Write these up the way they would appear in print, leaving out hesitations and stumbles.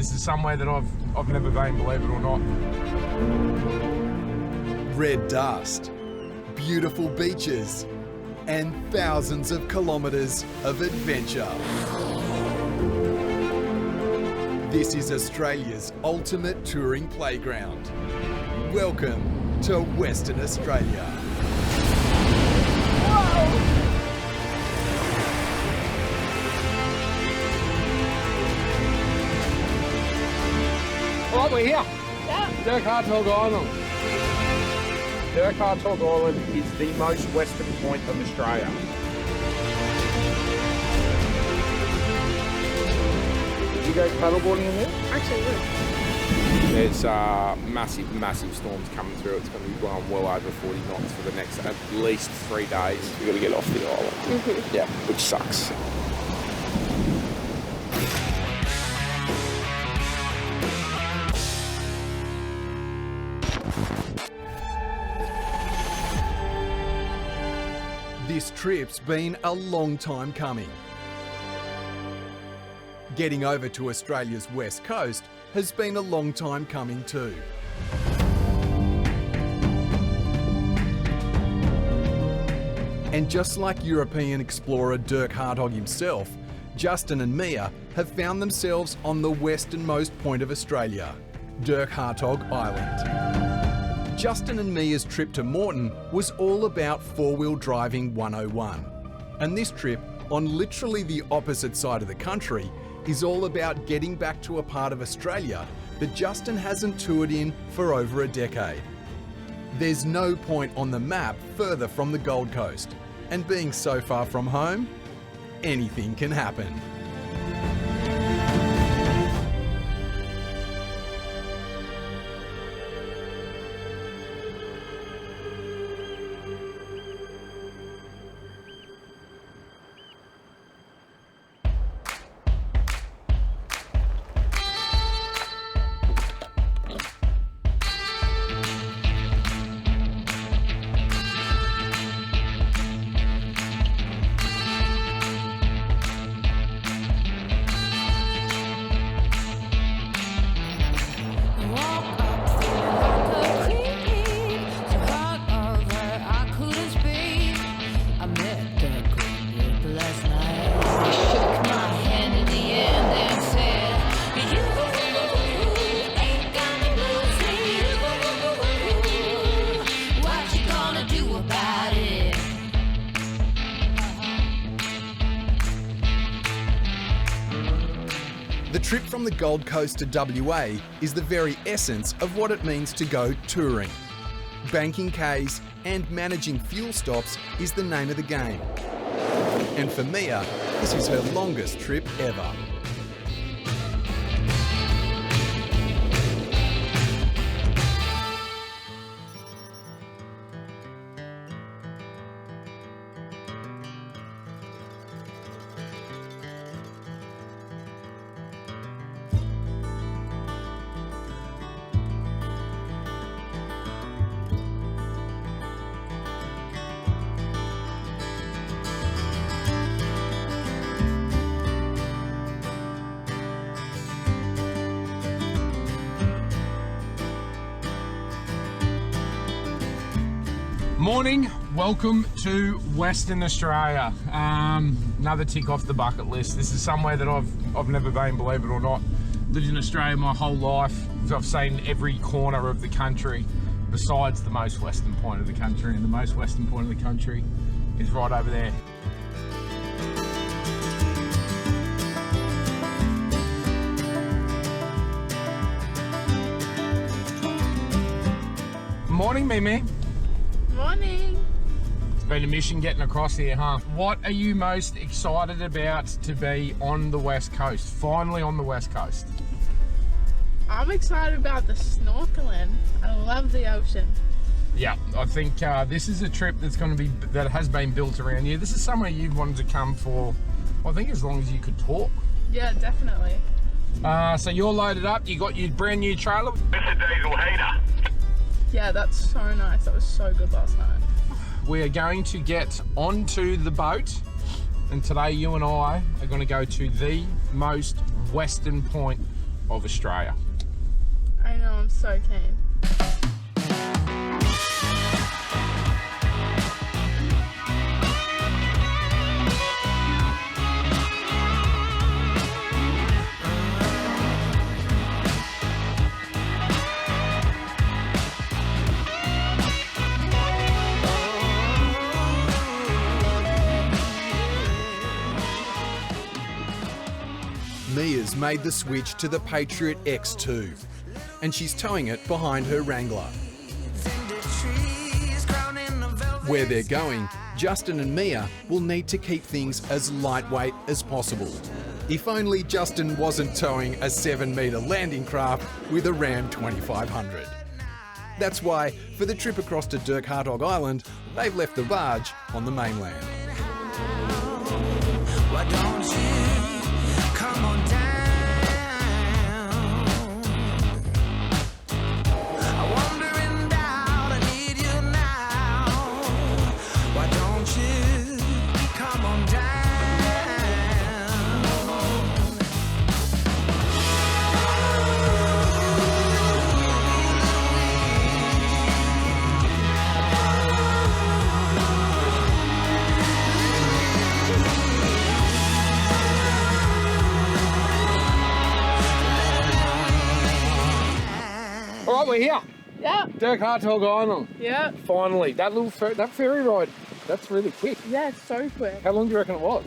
This is somewhere that I've never been, believe it or not. Red dust, beautiful beaches, and thousands of kilometres of adventure. This is Australia's ultimate touring playground. Welcome to Western Australia. Right, we're here. Yeah. Dirk Hartog Island. Dirk Hartog Island is the most western point of Australia. Did you go paddleboarding in there? Actually, would. There's massive storms coming through. It's going to be blowing well over 40 knots for the next at least 3 days. We've got to get off the island. Yeah, which sucks. This trip's been a long time coming. Getting over to Australia's west coast has been a long time coming too. And just like European explorer Dirk Hartog himself, Justin and Mia have found themselves on the westernmost point of Australia, Dirk Hartog Island. Justin and Mia's trip to Moreton was all about four-wheel driving 101. And this trip, on literally the opposite side of the country, is all about getting back to a part of Australia that Justin hasn't toured in for over a decade. There's no point on the map further from the Gold Coast, and being so far from home, anything can happen. The trip from the Gold Coast to WA is the very essence of what it means to go touring. Banking Ks and managing fuel stops is the name of the game. And for Mia, this is her longest trip ever. Morning, welcome to Western Australia. Another tick off the bucket list. This is somewhere that I've never been, believe it or not. Lived in Australia my whole life. I've seen every corner of the country besides the most western point of the country, and the most western point of the country is right over there. Morning, Mimi. Morning. It's been a mission getting across here, huh? What are you most excited about to be on the West Coast? Finally on the West Coast. I'm excited about the snorkeling. I love the ocean. Yeah, I think this is a trip that has been built around you. This is somewhere you've wanted to come for, I think, as long as you could talk. Yeah, definitely. So you're loaded up. You got your brand new trailer. This is diesel heater. Yeah, that's so nice. That was so good last night. We are going to get onto the boat, and today you and I are going to go to the most western point of Australia. I know, I'm so keen. Mia's made the switch to the Patriot X2, and she's towing it behind her Wrangler. Where they're going, Justin and Mia will need to keep things as lightweight as possible. If only Justin wasn't towing a 7-metre landing craft with a Ram 2500. That's why, for the trip across to Dirk Hartog Island, they've left the barge on the mainland. Why don't you come on down? I'm wandering down, I need you now. Why don't you come on down? All right, we're here. Yep. Dirk Hartog Island. Yep. Finally, that little that ferry ride, that's really quick. Yeah, it's so quick. How long do you reckon it was?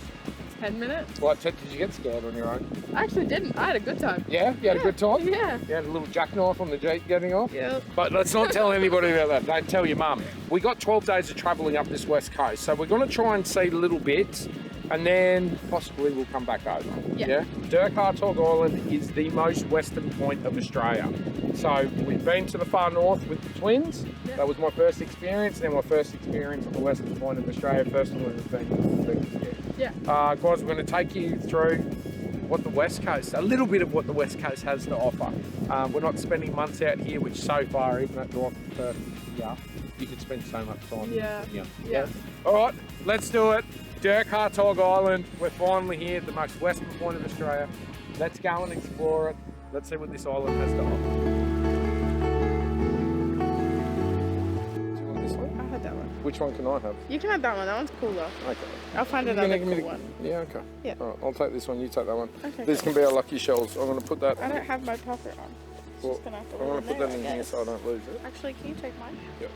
10 minutes. Like, did you get scared on your own? I actually didn't. I had a good time. Yeah? You had a good time? Yeah. You had a little jackknife on the Jeep getting off? Yep. But let's not tell anybody about that. Don't tell your mum. We got 12 days of travelling up this west coast, so we're going to try and see little bits, and then possibly we'll come back over. Yeah. Dirk Hartog Island is the most western point of Australia. So we've been to the far north with the twins. Yeah. That was my first experience, and then my first experience on the western point of Australia. First one was been. Yeah. Guys, we're going to take you through what the West Coast, a little bit of what the West Coast has to offer. We're not spending months out here, which so far, even at drive from Perth, yeah, you could spend so much time. Yeah. Yeah. All right, let's do it. Dirk Hartog Island. We're finally here, the most western point of Australia. Let's go and explore it. Let's see what this island has to offer. Do you want this one? I had that one. Which one can I have? You can have that one. That one's cooler. Okay. I'll find You're another gonna give me cool one. Yeah, okay. Yeah. All right, I'll take this one, you take that one. Okay, This cool. can be our lucky shells. I'm going to put that. I don't have my pocket on. It's Well, just gonna have to I'm going to put that in there, I here guess. so I don't lose it. Actually, can you take mine? Yep.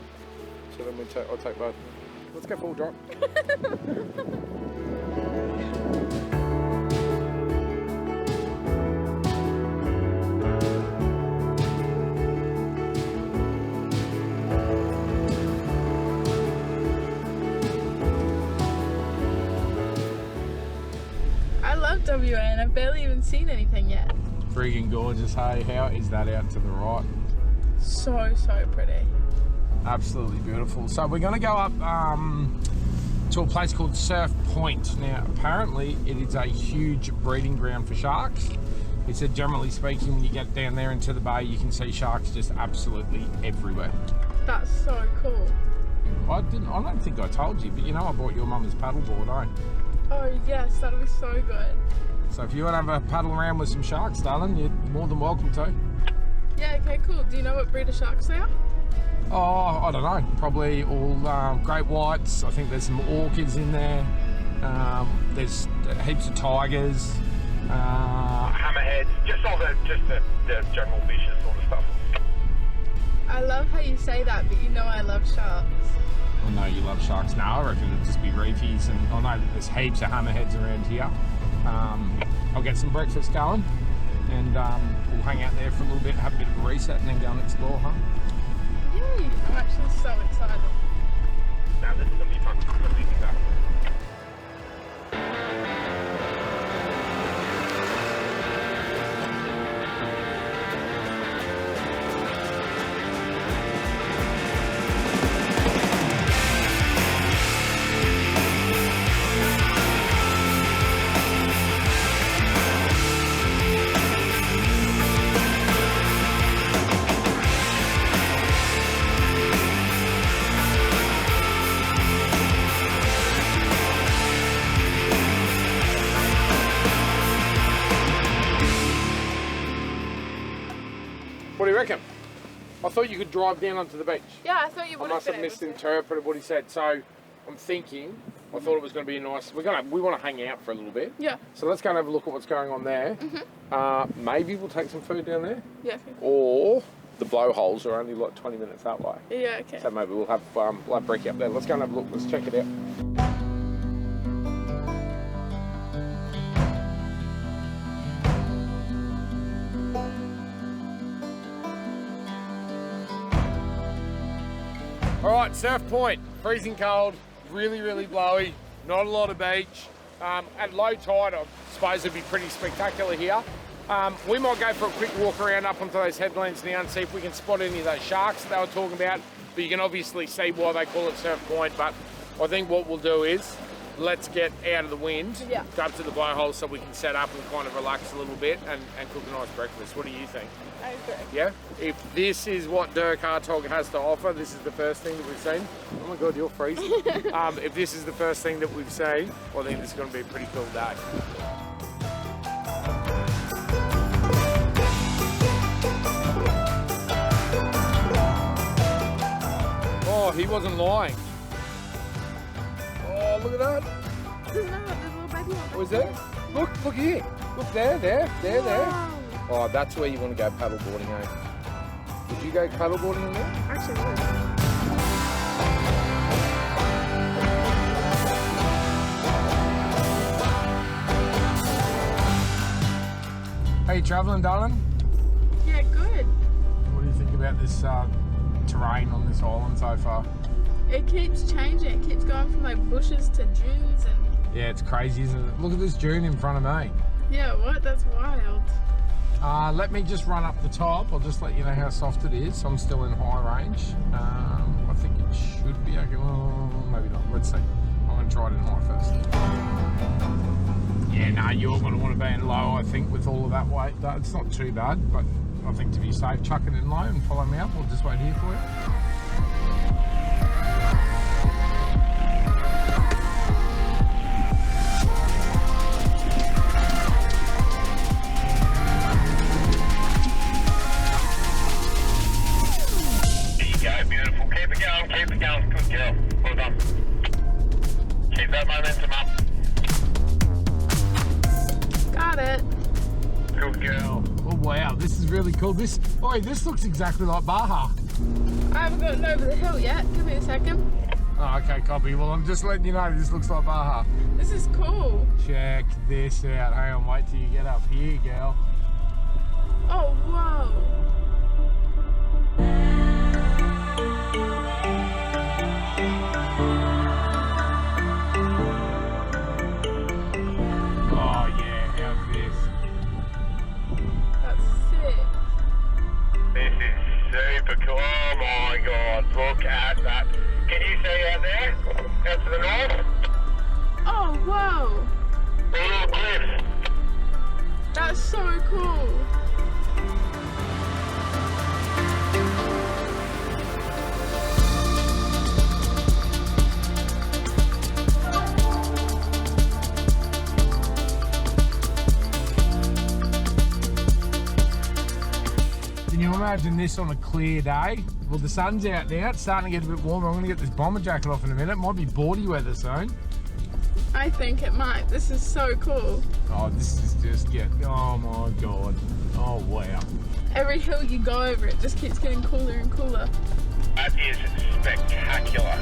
So then I'll take both. Let's go full drop. I love WA and I've barely even seen anything yet. Freaking gorgeous, hey. How is that out to the right? So, so pretty. Absolutely beautiful. So we're going to go up to a place called Surf Point. Now, apparently it is a huge breeding ground for sharks. He said, generally speaking, when you get down there into the bay, you can see sharks just absolutely everywhere. That's so cool. I don't think I told you, but you know I bought your mum's paddleboard, eh? Oh yes, that'll be so good. So if you want to have a paddle around with some sharks, darling, you're more than welcome to. Yeah, okay, cool. Do you know what breed of sharks they are? Oh, I don't know. Probably all great whites. I think there's some orchids in there. There's heaps of tigers. Hammerheads, just all the general vicious sort of stuff. I love how you say that, but you know I love sharks. I know you love sharks. No, I reckon it'll just be reefies, and I know there's heaps of hammerheads around here. I'll get some breakfast going, and we'll hang out there for a little bit, have a bit of a reset, and then go and explore, huh? Yay! I'm actually so excited. Now this is gonna be fun. Let's do that. What do you reckon? I thought you could drive down onto the beach. Yeah, I thought you I would must have been able to. misinterpreted what he said. So I'm thinking, I thought it was going to be a nice. We want to hang out for a little bit. Yeah. So let's go and have a look at what's going on there. Maybe we'll take some food down there. Yeah. Or the blowholes are only like 20 minutes that way. Yeah, okay. So maybe we'll have brekkie up there. Let's go and have a look. Let's check it out. All right, Surf Point, freezing cold, really blowy, not a lot of beach. At low tide, I suppose it'd be pretty spectacular here. We might go for a quick walk around up onto those headlands now and see if we can spot any of those sharks that they were talking about. But you can obviously see why they call it Surf Point. But I think what we'll do is let's get out of the wind, Yeah. go up to the blowhole so we can set up and kind of relax a little bit and cook a nice breakfast. What do you think? I agree. Yeah? If this is what Dirk Hartog has to offer, this is the first thing that we've seen. Oh my God, you're freezing. If this is the first thing that we've seen, well, I think this is going to be a pretty cool day. Oh, he wasn't lying. Oh, look at that. There's a little baby one. Was there? Look here. Look there. Wow. Oh, that's where you want to go paddleboarding, eh? Would you go paddleboarding in there? Actually, How you travelling, darling? yeah, good. What do you think about this terrain on this island so far? It keeps changing. It keeps going from like bushes to dunes and Yeah, it's crazy, isn't it? Look at this dune in front of me. yeah, what? That's wild. Let me just run up the top. I'll just let you know how soft it is. I'm still in high range. I think it should be okay. Well, maybe not. Let's see. I'm going to try it in high first. Yeah, no, you're going to want to be in low, I think, with all of that weight. It's not too bad, but I think to be safe, chuck it in low and follow me up. We'll just wait here for you. Keep it going. Good girl. Well done. Keep that momentum up. Got it. Good girl. Oh wow, this is really cool. This looks exactly like Baja. I haven't gotten over the hill yet. Give me a second. Oh, okay, copy. Well, I'm just letting you know this looks like Baja. This is cool. Check this out. Hang on, wait till you get up here, girl. Oh, whoa. Oh yeah, how's this? That's sick. This is super cool. Oh my God, look at that. Can you see out there? Out to the north? Oh, whoa. The little cliffs. That's so cool. Can you imagine this on a clear day? Well, the sun's out now. It's starting to get a bit warmer. I'm going to get this bomber jacket off in a minute. It might be boardy weather soon. I think it might. This is so cool. Oh, this is just, yeah. Oh my God. Oh, wow. Every hill you go over, it just keeps getting cooler and cooler. That is spectacular.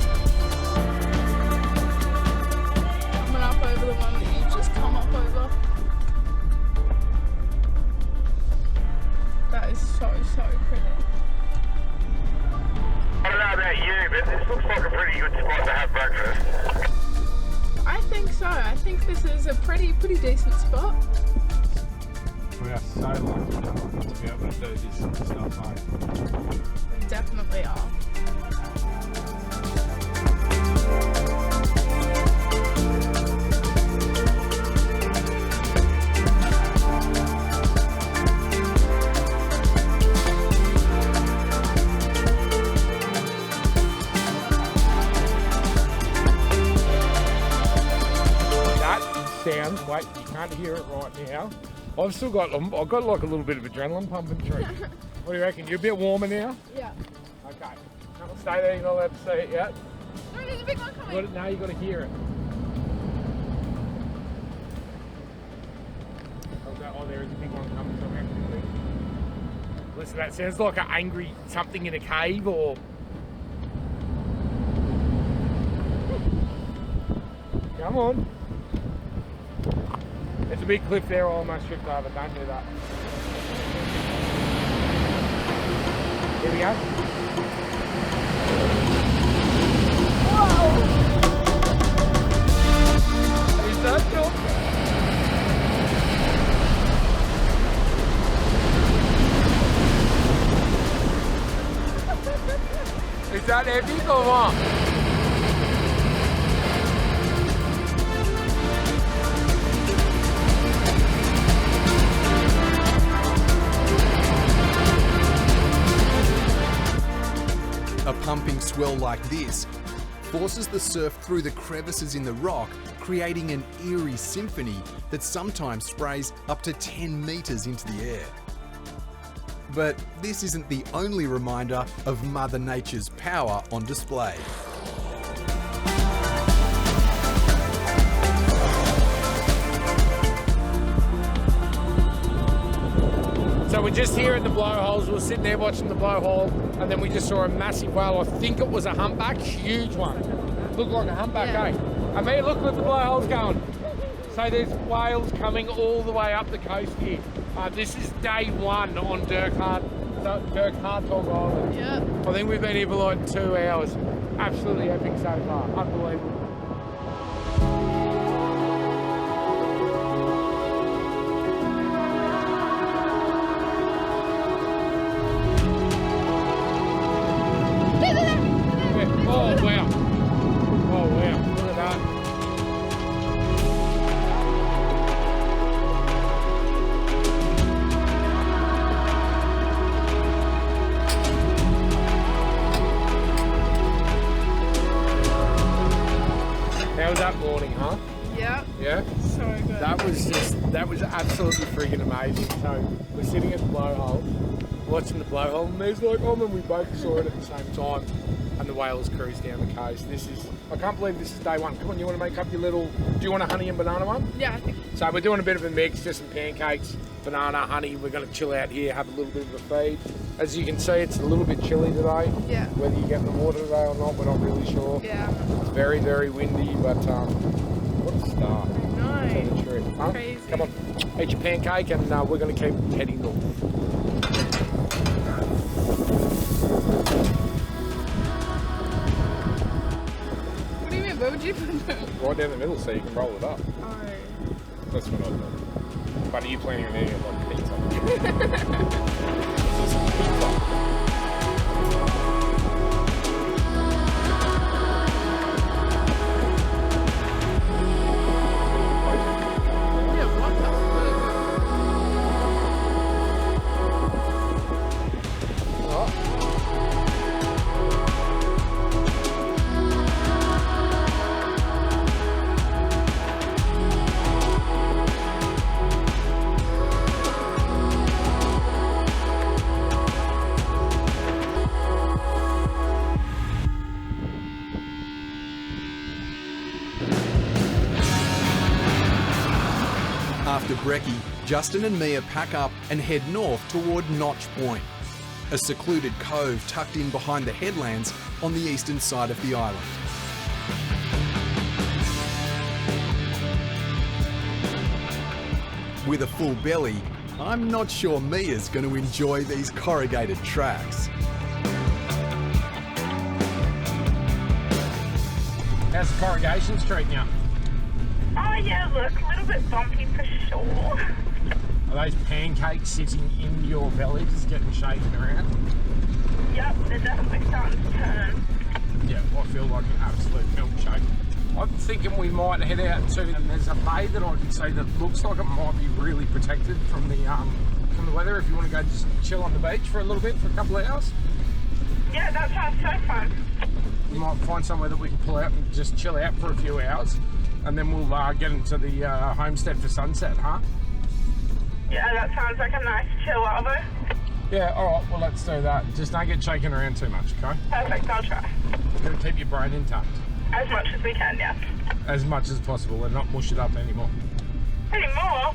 Coming up over the one that you just come up over. That is so pretty. I don't know about you, but this looks like a pretty good spot to have breakfast. I think so. I think this is a pretty decent spot. We are so lucky to be able to do this stuff, mate. We definitely are. Sounds, wait, you can't hear it right now. I've got like a little bit of adrenaline pumping through. What do you reckon? You're a bit warmer now? Yeah. Okay. Can't stay there, you're not allowed to see it yet. No, there's a big one coming. Now you've got to hear it. Oh, there is a big one coming somewhere. Listen, that sounds like an angry something in a cave or... Come on. There's a big cliff there, I almost tripped over. Don't do that. Here we go. Whoa! Is that cool? Is that epic or what? A pumping swell like this forces the surf through the crevices in the rock, creating an eerie symphony that sometimes sprays up to 10 metres into the air. But this isn't the only reminder of Mother Nature's power on display. So we're just here at the blowholes. We were sitting there watching the blowhole, and then we just saw a massive whale. I think it was a humpback, huge one. Looked like a humpback, Yeah. eh? And me, look where the blowhole's going. So there's whales coming all the way up the coast here. This is day one on Dirk Hartog Island. Yeah. I think we've been here for like 2 hours. Absolutely epic so far. Unbelievable. Oh wow. Oh wow. Look at that. How was that morning, huh? Yeah. Yeah? So good. That was absolutely freaking amazing. So we're sitting at the blowhole, watching the blowhole, and there's like, oh man, we both saw it at the same time, and the whales cruise down the coast. I can't believe this is day one. Come on, you want to make up your little, do you want a honey and banana one? Yeah, I think. So we're doing a bit of a mix, just some pancakes, banana, honey. We're going to chill out here, have a little bit of a feed. As you can see, it's a little bit chilly today. Yeah. Whether you get in the water today or not, we're not really sure. Yeah. It's very, very windy, but what a start. No. Tell the truth. Huh? Crazy. Come on, eat your pancake, and we're going to keep heading north. What do you mean? Where would you put them? Right down the middle so you can roll it up. Oh. That's what I've done. But are you planning on eating it like pizza? This is pizza. Yeah, what? That's good. After brekkie, Justin and Mia pack up and head north toward Notch Point, a secluded cove tucked in behind the headlands on the eastern side of the island. With a full belly, I'm not sure Mia's going to enjoy these corrugated tracks. How's the corrugations treating you? Oh yeah, look, a little bit bumpy for sure. Are those pancakes sitting in your belly just getting shaken around? Yep, they're definitely starting to turn. Yeah, I feel like an absolute milkshake. I'm thinking we might head out to, and there's a bay that I can see that looks like it might be really protected from the weather. If you want to go just chill on the beach for a little bit, for a couple of hours. Yeah, that sounds so fun. You might find somewhere that we can pull out and just chill out for a few hours, and then we'll get into the homestead for sunset, huh? Yeah, that sounds like a nice chill over. Yeah, alright, well let's do that. Just don't get shaken around too much, okay? Perfect, I'll try. Gotta keep your brain intact. As much as we can, yeah. As much as possible and not mush it up anymore. Any more?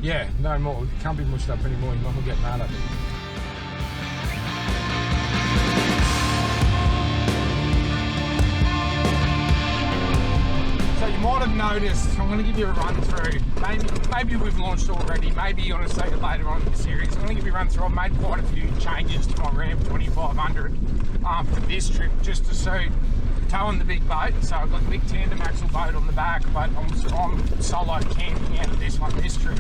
Yeah, no more. It can't be mushed up anymore. Your mum will get mad at me. So you might have noticed, I'm going to give you a run through. Maybe we've launched already. Maybe you're going to see it later on in the series. I'm going to give you a run through. I've made quite a few changes to my Ram 2500 for this trip just to suit towing the big boat. So I've got the big tandem axle boat on the back, but I'm solo camping out of this one this trip.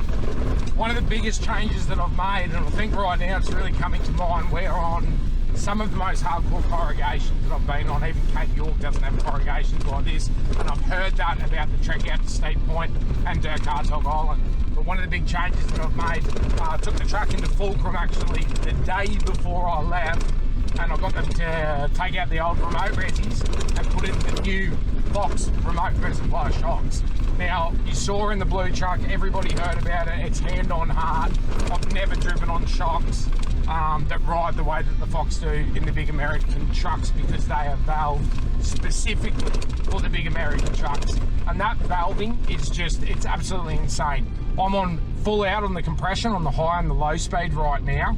One of the biggest changes that I've made, and I think right now it's really coming to mind, we're on some of the most hardcore corrugations that I've been on. Even Cape York doesn't have corrugations like this, and I've heard that about the trek out to Steep Point and Dirk Hartog Island. But one of the big changes that I've made, I took the truck into Fulcrum actually the day before I left, and I got them to take out the old remote resis and put in the new box remote reservoir shocks. Now, you saw in the blue truck, everybody heard about it, it's hand on heart. I've never driven on shocks that ride the way that the Fox do in the big American trucks, because they are valved specifically for the big American trucks. And that valving is just, it's absolutely insane. I'm on full out on the compression on the high and the low speed right now.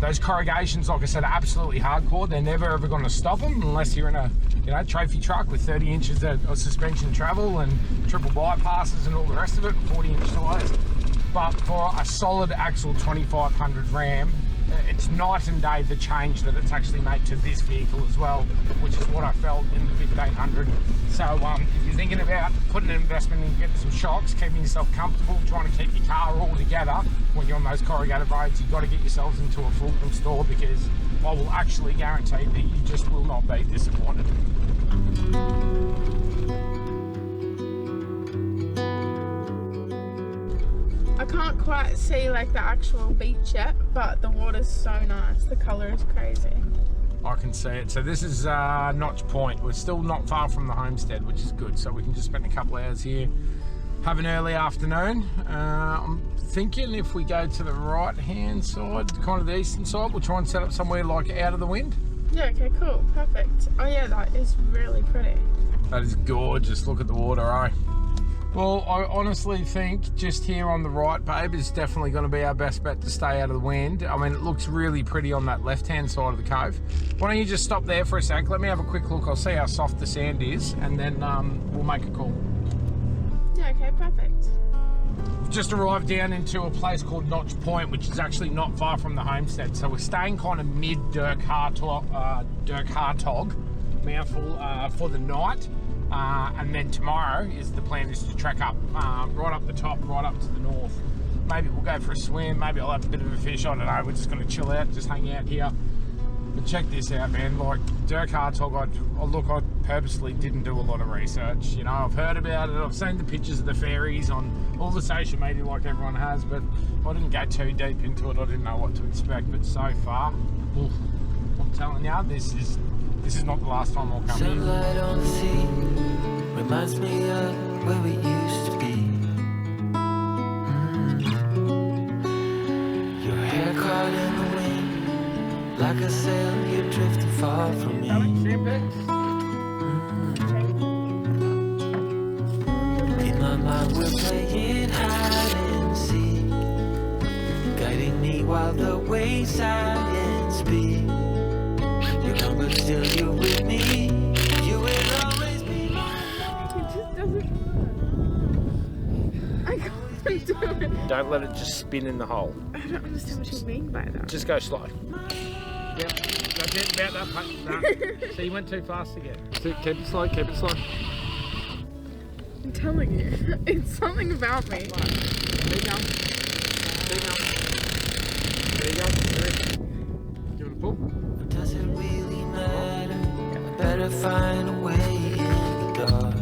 Those corrugations, like I said, are absolutely hardcore. They're never ever going to stop them unless you're in a trophy truck with 30 inches of suspension travel and triple bypasses and all the rest of it, 40-inch tyres. But for a solid axle 2500 Ram, it's night and day the change that it's actually made to this vehicle as well, which is what I felt in the 1500. So if you're thinking about putting an investment in getting some shocks, keeping yourself comfortable, trying to keep your car all together when you're on those corrugated roads, you've got to get yourselves into a Fulcrum store, because I will actually guarantee that you just will not be disappointed. I can't quite see like the actual beach yet, but the water's so nice. The colour is crazy. I can see it. So this is Notch Point. We're still not far from the homestead, which is good. So we can just spend a couple hours here, have an early afternoon. I'm thinking if we go to the right hand side, kind of the eastern side, we'll try and set up somewhere like out of the wind. Yeah, okay, cool, perfect. Oh yeah, that is really pretty. That is gorgeous. Look at the water, eh? Well, I honestly think just here on the right, babe, is definitely going to be our best bet to stay out of the wind. I mean, it looks really pretty on that left-hand side of the cove. Why don't you just stop there for a sec? Let me have a quick look. I'll see how soft the sand is, and then we'll make a call. Yeah, okay, perfect. We've just arrived down into a place called Notch Point, which is actually not far from the homestead. So we're staying kind of mid Dirk Hartog mouthful for the night. And then tomorrow is the plan is to trek up, right up the top, right up to the north. Maybe we'll go for a swim, maybe I'll have a bit of a fish, I don't know, we're just going to chill out, just hang out here. But check this out, man, like Dirk Hartog, I purposely didn't do a lot of research, you know, I've heard about it, I've seen the pictures of the ferries on all the social media like everyone has, but I didn't go too deep into it, I didn't know what to expect, but so far, oof, I'm telling you, this is not the last time I'll come here. Sunlight on the sea reminds me of where we used to be. Your hair caught in the wind, like a sail, you're drifting far from me. In my mind we're playing hide and seek, guiding me while the waves silent speak. But still you're with me, you will always be mine. It just doesn't work. I can't do it. Don't let it just spin in the hole. I don't understand what you mean by that. Just go slow. Yep, that's it, about that punch. No. So you went too fast again. So keep it slow, keep it slow. I'm telling you, it's something about me. There you go. There you go. There you go. Give it a pull. Does it really matter? I better find a way in the dark.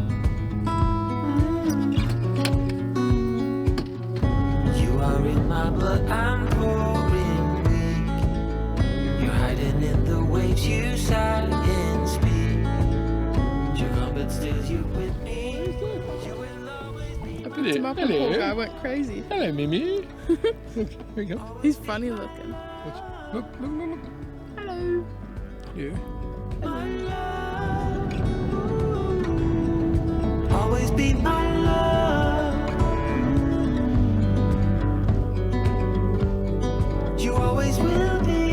You are in my blood, I'm pouring weak. You're hiding in the waves, you silent speak. You're gone, but still you with me. You will always be. I picked him up and poor guy went crazy. Hello, Mimi. Look, here we go. He's funny looking. Look. Hello. Yeah. Always be my love. You always will be.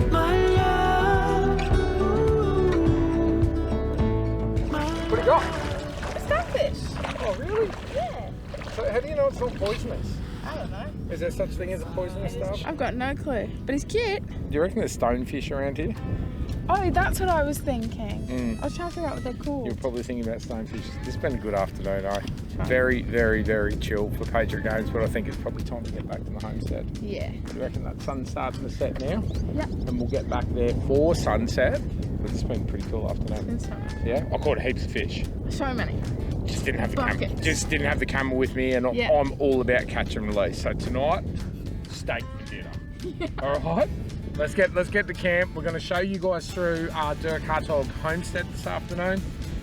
My love. What do you got? Starfish. Oh, really? Yeah. So how do you know it's not poisonous? I don't know. Is there such thing as a poisonous stuff? I've got no clue, but he's cute. Do you reckon there's stonefish around here? Oh, that's what I was thinking. I was trying to figure out what they're called. You're probably thinking about stonefish. This has been a good afternoon, eh? Very, very, very chill for Patriot Games, but I think it's probably time to get back to the homestead. Yeah. Do you reckon that sun's starting to set now? Yeah. And we'll get back there for sunset. But it's been a pretty cool afternoon. It's fine. Yeah, I caught heaps of fish. So many. Just didn't have the camera. Buckets. Just didn't have the camera with me, and Yeah. I'm all about catch and release. So tonight, steak for dinner. All right. Let's get to camp. We're going to show you guys through our Dirk Hartog homestead this afternoon.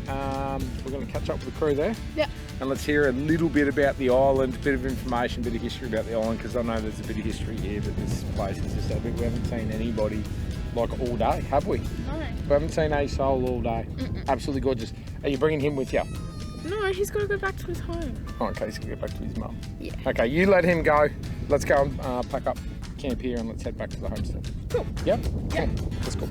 We're going to catch up with the crew there. Yeah. And let's hear a little bit about the island, a bit of information, a bit of history about the island, because I know there's a bit of history here, but this place is just epic. We haven't seen anybody like all day, have we? No. We haven't seen a soul all day. Absolutely gorgeous. Are you bringing him with you? No, he's got to go back to his home. Oh, okay, he's going to go back to his mum. Yeah. Okay, you let him go. Let's go and pack up camp here and let's head back to the homestead. Cool. Yep? Yeah. Cool. Let's go.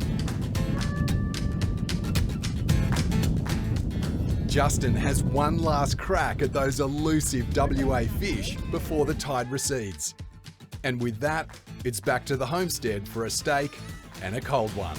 Justin has one last crack at those elusive WA fish before the tide recedes. And with that, it's back to the homestead for a steak and a cold one.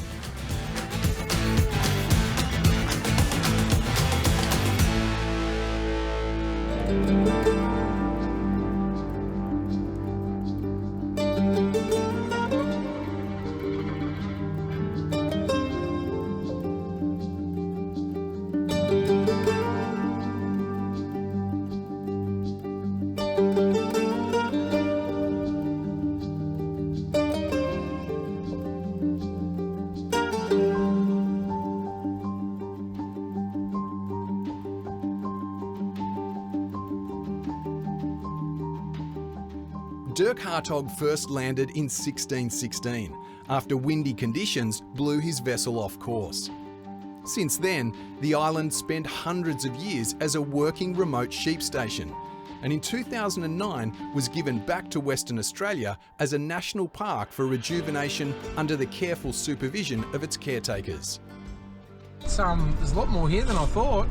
Dirk Hartog first landed in 1616 after windy conditions blew his vessel off course. Since then, the island spent hundreds of years as a working remote sheep station, and in 2009 was given back to Western Australia as a national park for rejuvenation under the careful supervision of its caretakers. There's a lot more here than I thought.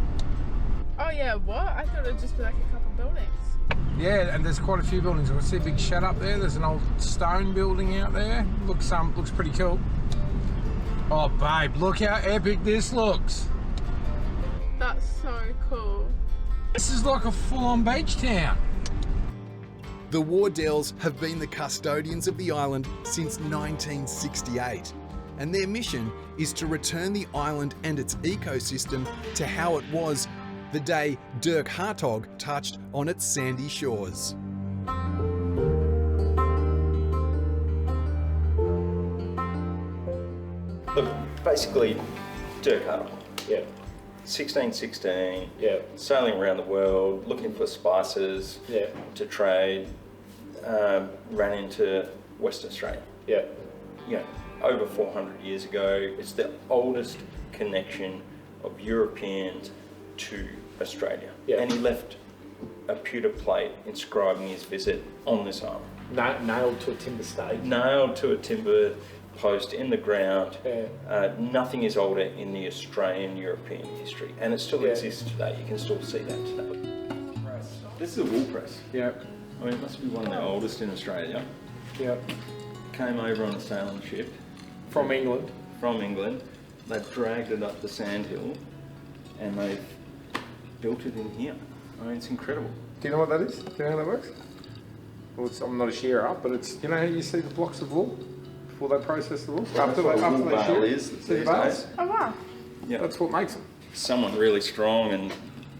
Oh yeah, what? I thought it'd just be like a couple buildings. Yeah, and there's quite a few buildings. I see a big shed up there. There's an old stone building out there. Looks pretty cool. Oh babe, look how epic this looks. That's so cool. This is like a full-on beach town. The Wardells have been the custodians of the island since 1968, and their mission is to return the island and its ecosystem to how it was the day Dirk Hartog touched on its sandy shores. Look, basically, Dirk Hartog. Yeah. 1616. Yeah. Sailing around the world, looking for spices. Yeah. To trade. Ran into Western Australia. Yeah. You know, over 400 years ago. It's the oldest connection of Europeans to Australia. Yeah. And he left a pewter plate inscribing his visit on this island. Nailed to a timber stake. Nailed to a timber post in the ground. Yeah. Nothing is older in the Australian European history, and it still exists today. You can still see that today. This is a wool press. Yeah. I mean, it must be one of the oldest in Australia. Yeah. Came over on a sailing ship From England. from England. They've dragged it up the sandhill, and they've built it in here. I mean, it's incredible. Do you know what that is? Do you know how that works? Well, I'm not a shearer, but it's, you know how you see the blocks of wool before they process the wool? That's what a wool bale shear it? is See the these bales? days. Oh wow. Yeah. That's what makes them. Someone really strong and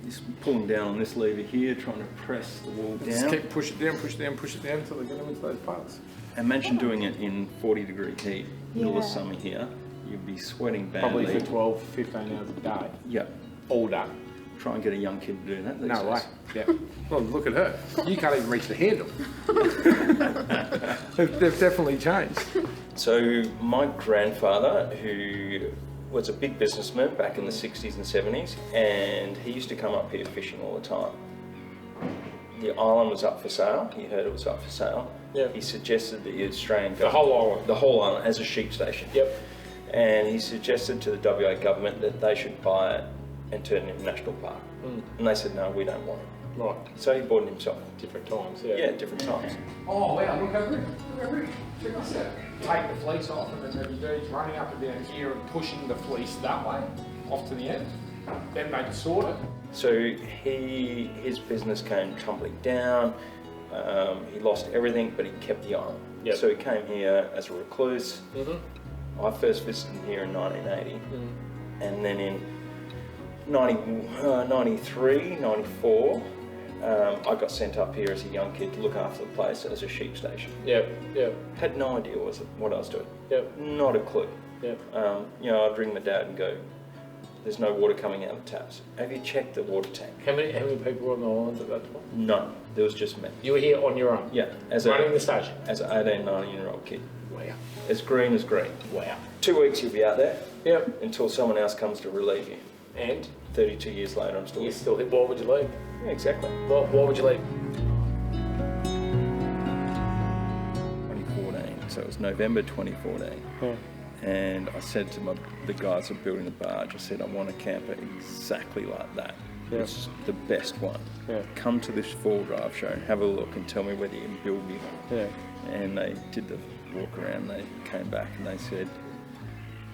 he's pulling down on this lever here, trying to press the wool Just down. keep push it down until they get them into those parts. Imagine doing it in 40-degree heat, middle of Yeah. summer here. You'd be sweating badly. Probably for 12, 15 hours a day. Yeah. All day. Try and get a young kid to do that these No way. days. Yeah. Well, look at her. You can't even reach the handle. They've definitely changed. So my grandfather, who was a big businessman back in the 60s and 70s, and he used to come up here fishing all the time. The island was up for sale. He heard it was up for sale. Yeah. He suggested the Australian The government, whole island. the whole island as a sheep station. Yep. And he suggested to the WA government that they should buy it and turn it into a national park. And they said, no, we don't want it. Right. So he bought it himself. Different times, yeah. Yeah, different times. Oh wow, look how pretty. Look how pretty. Check this out. Take the fleece off and then maybe dudes running up and down here and pushing the fleece that way, off to the end. Then they sort it. So his business came tumbling down. He lost everything, but he kept the island. Yep. So he came here as a recluse. I first visited here in 1980, and then in 93, 94, I got sent up here as a young kid to look after the place as a sheep station. Yep, yep, Had no idea what I was doing. yep, Not a clue. yep. You know, I'd ring my dad and go, "There's no water coming out of the taps. Have you checked the water tank?" How many people were on the island at that time? None. There was just me. You were here on your own? Yeah, Running the station? as an 18, 19-year-old kid. Wow. As green as green. Wow. 2 weeks you'll be out there Yep. until someone else comes to relieve you. And 32 years later, I'm still you here. still here. What would you leave? Yeah, exactly. What would you leave? 2014, so it was November 2014. And I said to the guys who were building the barge, I said, I want a camper exactly like that. It's the best one. Come to this 4-wheel drive show, have a look and tell me whether you can build me one. And they did the walk around, they came back and they said,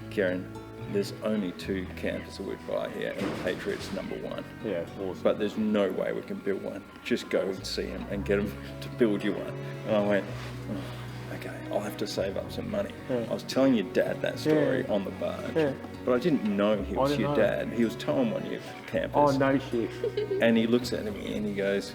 Kieran, there's only 2 campers that we'd buy here and Patriot's #1. Yeah, awesome. But there's no way we can build one. Just go and see them and get them to build you one. And I went, oh, okay, I'll have to save up some money. I was telling your dad that story on the barge, but I didn't know he was your dad. He was towing one of your campers. Oh, no shit. And he looks at me and he goes,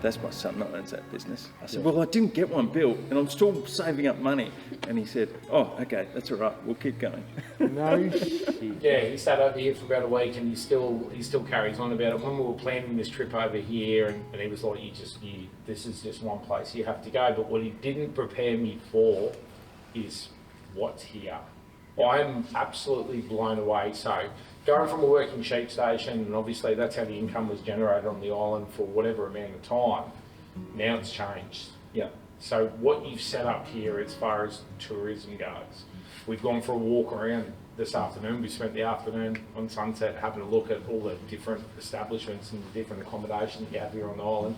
that's my son that owns that business. I said, well, I didn't get one built and I'm still saving up money. And he said, oh, okay, that's all right, we'll keep going. No shit. Yeah, he stayed over here for about a week and he still carries on about it. When we were planning this trip over here and he was like, this is just one place you have to go. But what he didn't prepare me for is what's here. I'm absolutely blown away. So going from a working sheep station, and obviously that's how the income was generated on the island for whatever amount of time, now it's changed. Yeah. So what you've set up here as far as tourism goes, we've gone for a walk around this afternoon. We spent the afternoon on Sunset having a look at all the different establishments and the different accommodation you have here on the island.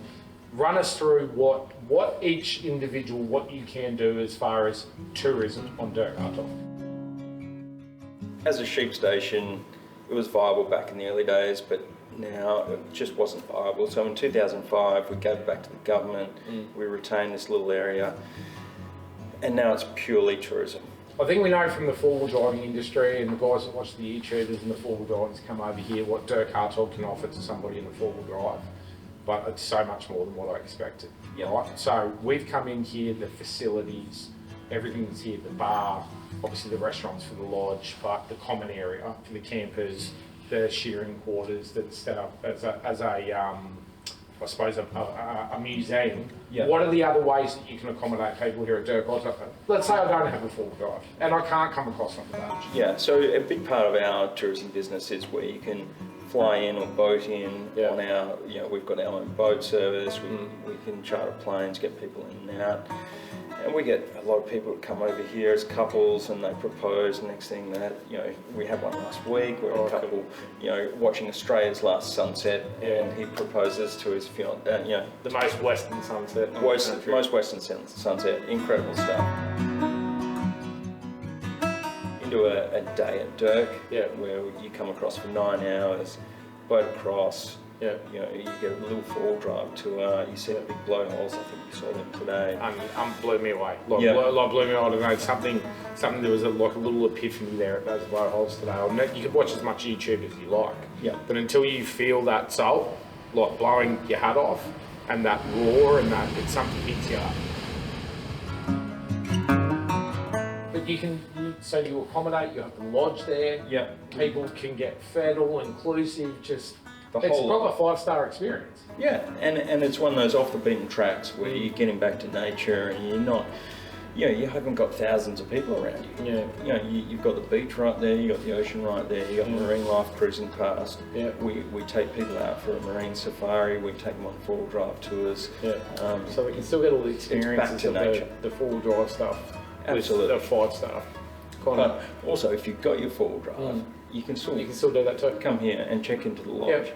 Run us through what each individual, what you can do as far as tourism on Dirk Hartog. As a sheep station, it was viable back in the early days, but now it just wasn't viable. So in 2005, we gave back to the government, we retained this little area, and now it's purely tourism. I think we know from the 4-wheel driving industry and the guys that watch the YouTubers and the 4-wheel drivers come over here what Dirk Hartog can offer to somebody in a 4-wheel drive. But it's so much more than what I expected. Yep. Right? So we've come in here, the facilities, everything's here, the bar, obviously the restaurants for the lodge, but the common area for the campers, the shearing quarters that's set up as I suppose a museum. Yep. What are the other ways that you can accommodate people here at Dirk Hartog? Let's say I don't have a 4-wheel drive and I can't come across on the barge. Yeah, so a big part of our tourism business is where you can fly in or boat in on our, we've got our own boat service, we can charter planes, get people in and out. And we get a lot of people that come over here as couples and they propose. Next thing that, we had one last week where a couple, watching Australia's last sunset and he proposes to his fiancée, The most western sunset. most western sunset, incredible stuff. Into a day at Dirk, where you come across for 9 hours, boat across, you get a little 4-wheel drive tour, you see the big blowholes, I think you saw them today. Blew me away. Blew me away. I don't know, something there was like a little epiphany there at those blowholes today. You can watch as much YouTube as you like, but until you feel that salt, like blowing your hat off, and that roar and that, it's something hits you up. But you accommodate, you have the lodge there, people can get fed, all inclusive, just The It's a whole proper 5-star experience. Yeah, and it's one of those off the beaten tracks where you're getting back to nature and you're not, you haven't got thousands of people around you. Yeah. You've got the beach right there, you've got the ocean right there, you've got marine life cruising past. Yeah. We take people out for a marine safari, we take them on 4-wheel drive tours. Yeah. So we can still get all the experiences to of nature. the 4-wheel drive stuff. Absolutely. With the 5-star. But also, if you've got your 4-wheel drive, you can still do that too. come here and check into the lodge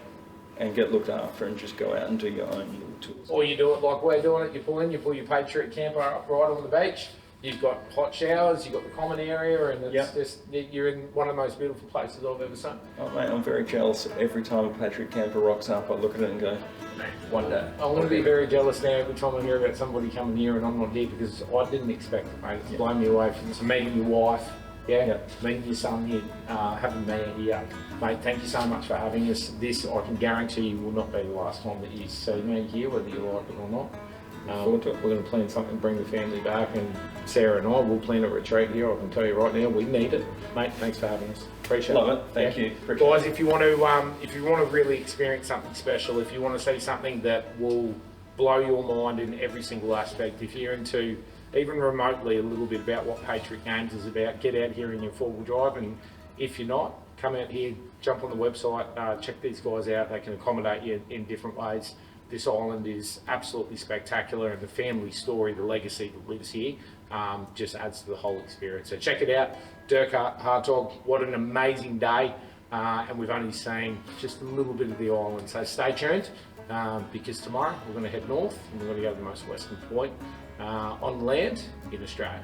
and get looked after and just go out and do your own little tours. Or you do it like we're doing it, you pull your Patriot camper up right on the beach, you've got hot showers, you've got the common area, and it's just, you're in one of the most beautiful places I've ever seen. Oh mate, I'm very jealous. Every time a Patriot camper rocks up, I look at it and go, one day. I'm going to be very jealous now every time I hear about somebody coming here and I'm not here, because I didn't expect it, mate. It's blown me away from meeting your wife, meeting your son here, having me here. Mate, thank you so much for having us. This, I can guarantee you, will not be the last time that you see me here, whether you like it or not. We're going to plan something, bring the family back, and Sarah and I will plan a retreat here. I can tell you right now, we need it. Mate, thanks for having us. Appreciate it. Love it. Thank you. Appreciate Guys, if you want to really experience something special, if you want to see something that will blow your mind in every single aspect, if you're into even remotely a little bit about what Patriot Games is about, get out here in your 4-wheel drive, and if you're not, come out here, jump on the website, check these guys out. They can accommodate you in different ways. This island is absolutely spectacular, and the family story, the legacy that lives here, just adds to the whole experience. So check it out. Dirk Hartog, what an amazing day, and we've only seen just a little bit of the island. So stay tuned, because tomorrow we're going to head north and we're going to go to the most western point on land in Australia.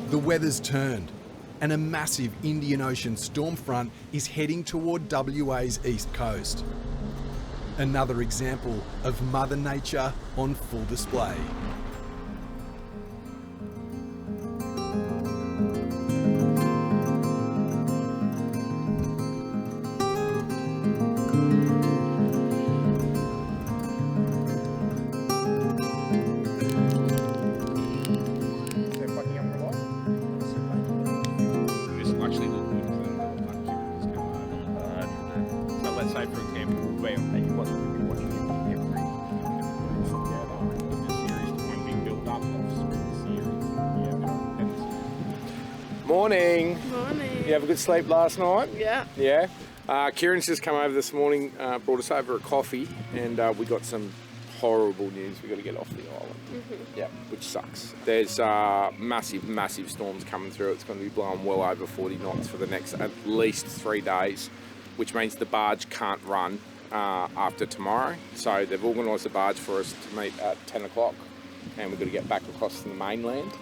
The weather's turned, and a massive Indian Ocean storm front is heading toward WA's east coast. Another example of Mother Nature on full display. Morning. Morning. You have a good sleep last night? Yeah. Yeah. Kieran's just come over this morning, brought us over a coffee, and we got some horrible news. We've got to get off the island. Yeah, which sucks. There's massive storms coming through. It's going to be blowing well over 40 knots for the next at least 3 days, which means the barge can't run after tomorrow. So they've organised the barge for us to meet at 10 o'clock, and we've got to get back across to the mainland.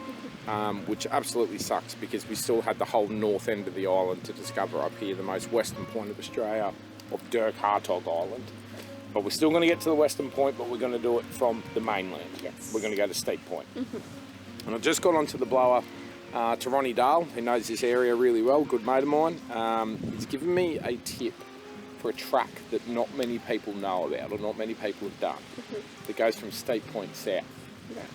Which absolutely sucks, because we still had the whole north end of the island to discover up here, the most western point of Australia, of Dirk Hartog Island. But we're still going to get to the western point, but we're going to do it from the mainland. Yes. We're going to go to Steep Point. And I just got onto the blower to Ronnie Dale, who knows this area really well, good mate of mine. He's given me a tip for a track that not many people know about, or not many people have done, that goes from Steep Point south.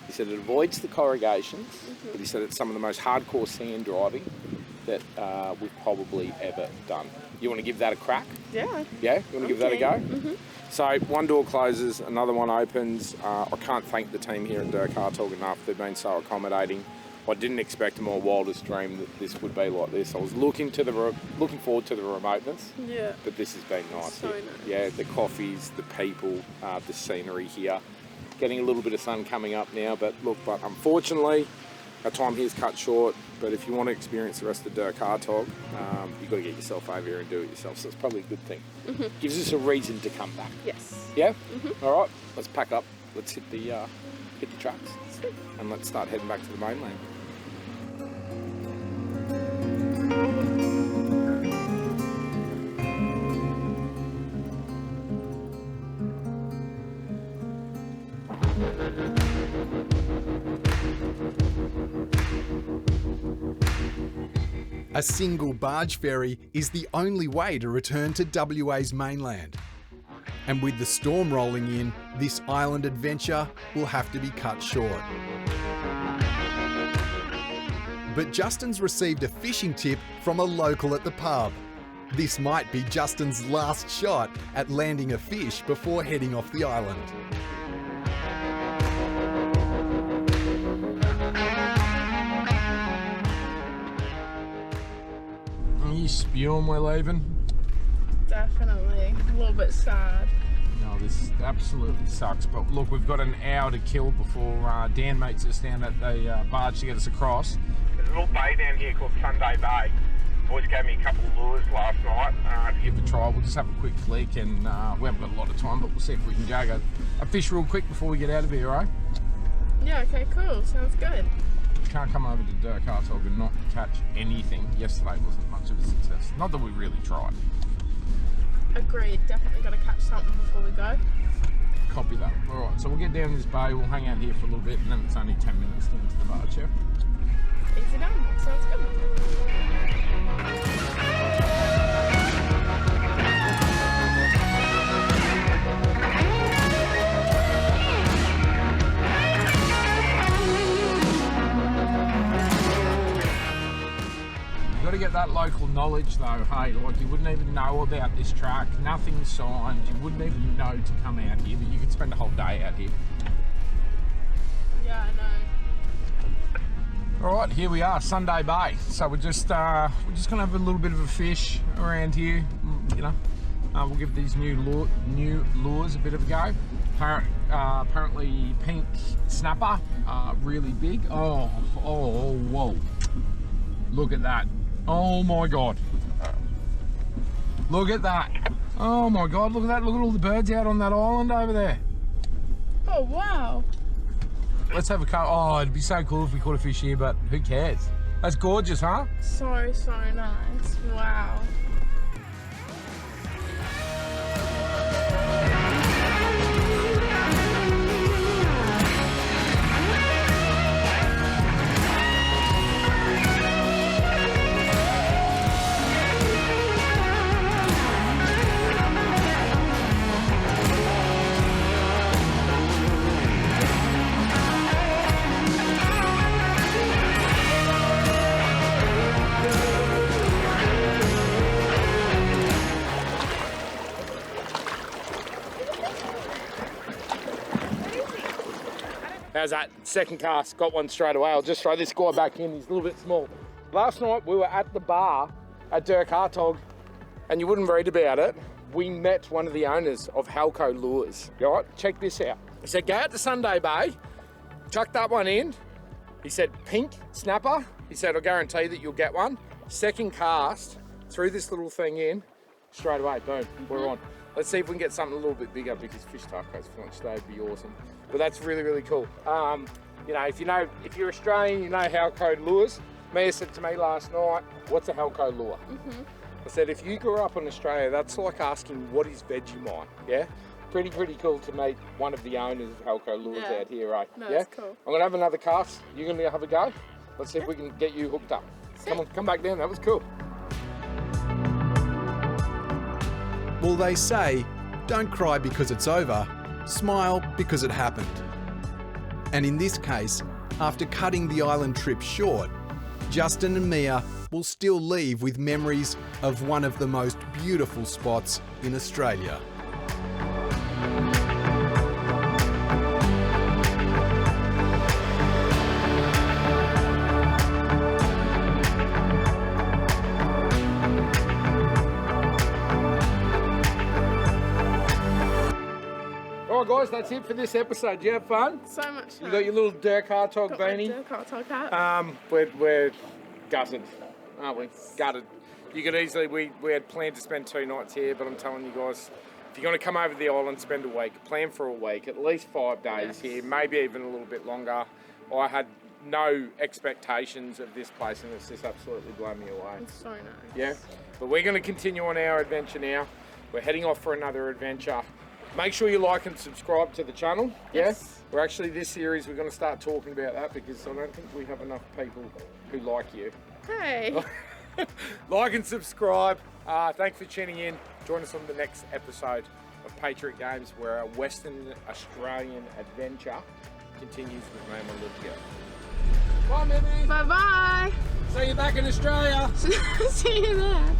He said it avoids the corrugations, but he said it's some of the most hardcore sand driving that we've probably ever done. You want to give that a crack? Yeah. Yeah? You want to give that a go? So one door closes, another one opens. I can't thank the team here at Dirk Hartog enough. They've been so accommodating. I didn't expect in my wildest dream that this would be like this. I was looking forward to the remoteness. Yeah. But this has been nice. So nice. Yeah, the coffees, the people, the scenery here. Getting a little bit of sun coming up now, but unfortunately, our time here's cut short. But if you want to experience the rest of Dirk Hartog, you've got to get yourself over here and do it yourself. So it's probably a good thing. Gives us a reason to come back. Yes. Yeah. All right. Let's pack up. Let's hit the trucks, and let's start heading back to the mainland. A single barge ferry is the only way to return to WA's mainland. And with the storm rolling in, this island adventure will have to be cut short. But Justin's received a fishing tip from a local at the pub. This might be Justin's last shot at landing a fish before heading off the island. Are you spewing we're leaving? Definitely. A little bit sad. No, this absolutely sucks. But look, we've got an hour to kill before Dan makes us down at the barge to get us across. There's a little bay down here called Sunday Bay. Boys gave me a couple of lures last night. To give it a try, we'll just have a quick flick, and we haven't got a lot of time, but we'll see if we can go a fish real quick before we get out of here, right? Yeah, okay, cool. Sounds good. Can't come over to Dirk Hartog and not catch anything. Yesterday wasn't much of a success. Not that we really tried. Agreed. Definitely got to catch something before we go. Copy that. All right, so we'll get down this bay, we'll hang out here for a little bit, and then it's only 10 minutes to the barge, yeah? Easy done. Sounds good. You've got to get that local knowledge though, hey, like you wouldn't even know about this track, nothing signed, you wouldn't even know to come out here, but you could spend a whole day out here. Yeah, I know. All right, here we are, Sunday Bay. So we're just gonna have a little bit of a fish around here. You know, we'll give these new lures a bit of a go. Apparently pink snapper, really big. Oh, whoa! Look at that! Oh my God! Look at that! Oh my God! Look at that! Look at all the birds out on that island over there. Oh wow! Let's have a cut. Oh, it'd be so cool if we caught a fish here, but who cares? That's gorgeous, huh? So nice. Wow. How's that? Second cast, got one straight away. I'll just throw this guy back in, he's a little bit small. Last night we were at the bar at Dirk Hartog, and you wouldn't read about it. We met one of the owners of Halco Lures. Right, check this out. He said, go out to Sunday Bay, chuck that one in. He said, pink snapper. He said, I'll guarantee that you'll get one. Second cast, threw this little thing in, straight away, boom, we're on. Let's see if we can get something a little bit bigger because fish tacos for lunch today would be awesome. But that's really, really cool. You know, if you're Australian, you know Halco Lures. Mia said to me last night, what's a Halco lure? I said, if you grew up in Australia, that's like asking, what is Vegemite? Yeah? Pretty cool to meet one of the owners of Halco Lures out here, right? No, yeah? that's cool. I'm gonna have another cast. You're gonna have a go. Let's see if we can get you hooked up. Come on, come back down, that was cool. Well, they say, don't cry because it's over, smile because it happened. And in this case, after cutting the island trip short, Justin and Mia will still leave with memories of one of the most beautiful spots in Australia. All right, guys, that's it for this episode. Did you have fun? So much fun. You got your little Dirk Hartog beanie. Dirk Hartog hat. We're gutted, aren't we? Gutted. You could easily, we had planned to spend 2 nights here, but I'm telling you guys, if you're going to come over the island, spend a week, plan for a week, at least 5 days here, maybe even a little bit longer. I had no expectations of this place, and it's just absolutely blown me away. It's so nice. Yeah, but we're going to continue on our adventure now. We're heading off for another adventure. Make sure you like and subscribe to the channel. Yes. Yeah? We're actually, this series, we're going to start talking about that because I don't think we have enough people who like you. Hey. Like and subscribe. Thanks for tuning in. Join us on the next episode of Patriot Games, where our Western Australian adventure continues with Mama Olivia. Bye, Mimi. Bye-bye. See you back in Australia. See you there.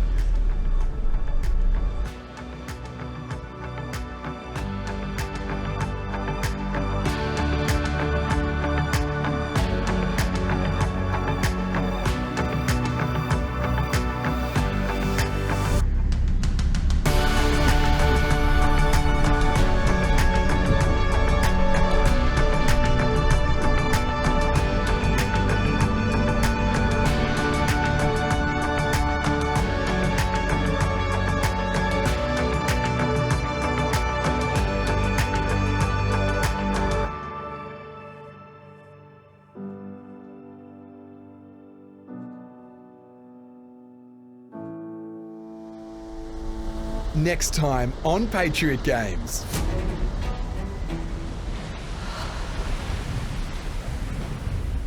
Next time on Patriot Games.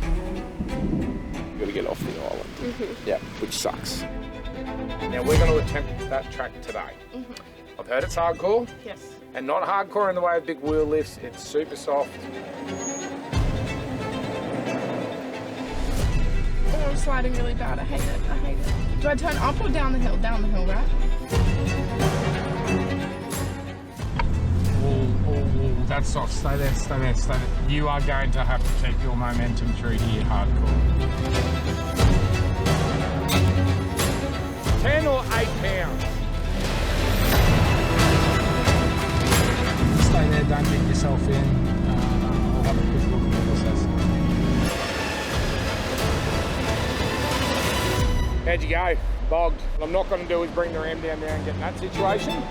You've got to get off the island. Yeah, which sucks. Now we're going to attempt that track today. I've heard it's hardcore. Yes. And not hardcore in the way of big wheel lifts. It's super soft. Oh, I'm sliding really bad. I hate it. I hate it. Do I turn up or down the hill? Down the hill, right? Oh, that's soft. Stay there, stay there, stay there. You are going to have to keep your momentum through here, hardcore. 10 or 8 pounds. Stay there, don't get yourself in. We'll have a quick look at what this is. How'd you go? Bogged. What I'm not going to do is bring the ram down there and get in that situation.